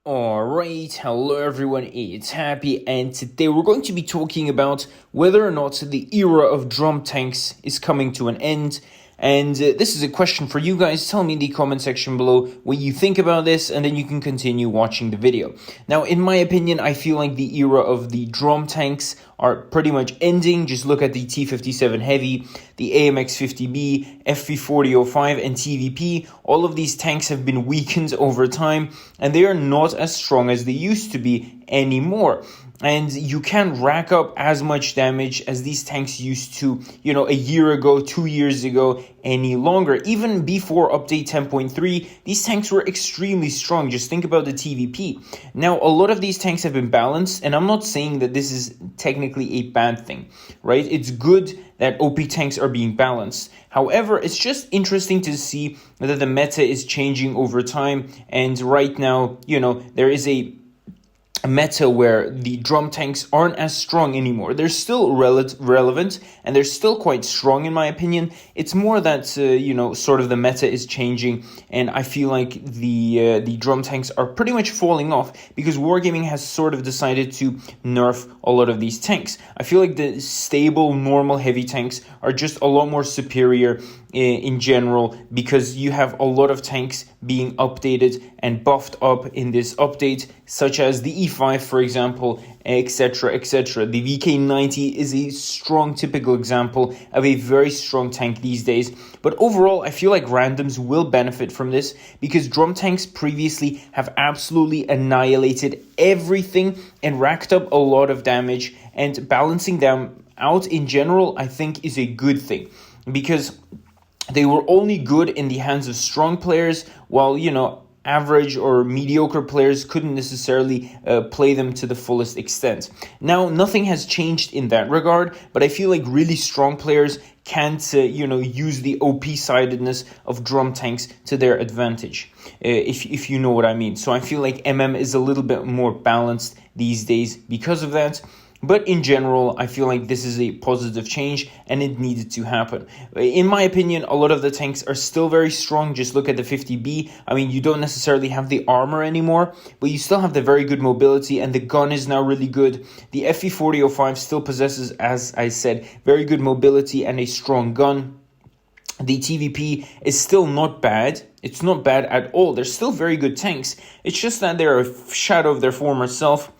Alright, hello everyone, it's Happy, and today we're going to be talking about whether or not the era of drum tanks is coming to an end. And this is a question for you guys. Tell me in the comment section below what you think about this, and then you can continue watching the video. Now, in my opinion, I feel like the era of the drum tanks are pretty much ending. Just look at the T-57 Heavy, the AMX-50B, FV-4005, and TVP. All of these tanks have been weakened over time, and they are not as strong as they used to be anymore. And you can't rack up as much damage as these tanks used to, a year ago, 2 years ago, any longer. Even before update 10.3, these tanks were extremely strong. Just think about the TVP. Now, a lot of these tanks have been balanced, and I'm not saying that this is technically a bad thing, right? It's good that OP tanks are being balanced. However, it's just interesting to see that the meta is changing over time, and right now, there is a meta where the drum tanks aren't as strong anymore. They're still relevant, and they're still quite strong in my opinion. It's more that sort of the meta is changing, and I feel like the drum tanks are pretty much falling off because Wargaming has sort of decided to nerf a lot of these tanks. I feel like the stable, normal heavy tanks are just a lot more superior in general, because you have a lot of tanks being updated and buffed up in this update, such as the E5, for example, etc., etc. The VK90 is a strong typical example of a very strong tank these days. But overall, I feel like randoms will benefit from this, because drum tanks previously have absolutely annihilated everything and racked up a lot of damage, and balancing them out in general, I think, is a good thing, because they were only good in the hands of strong players, while, average or mediocre players couldn't necessarily play them to the fullest extent. Now, nothing has changed in that regard, but I feel like really strong players can't, use the OP-sidedness of drum tanks to their advantage, if you know what I mean. So I feel like MM is a little bit more balanced these days because of that. But in general, I feel like this is a positive change, and it needed to happen. In my opinion, a lot of the tanks are still very strong. Just look at the 50B. I mean, you don't necessarily have the armor anymore, but you still have the very good mobility, and the gun is now really good. The FV-4005 still possesses, as I said, very good mobility and a strong gun. The TVP is still not bad. It's not bad at all. They're still very good tanks. It's just that they're a shadow of their former self.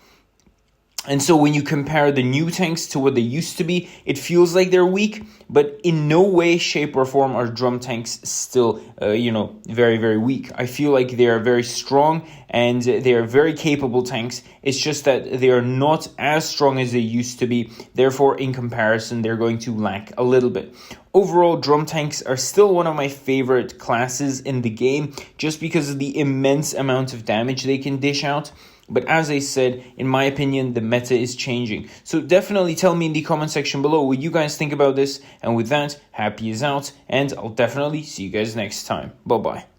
And so when you compare the new tanks to what they used to be, it feels like they're weak, but in no way, shape, or form are drum tanks still, very, very weak. I feel like they are very strong, and they are very capable tanks. It's just that they are not as strong as they used to be. Therefore, in comparison, they're going to lack a little bit. Overall, drum tanks are still one of my favorite classes in the game, just because of the immense amount of damage they can dish out. But as I said, in my opinion, the meta is changing. So definitely tell me in the comment section below what you guys think about this. And with that, Happy is out, and I'll definitely see you guys next time. Bye-bye.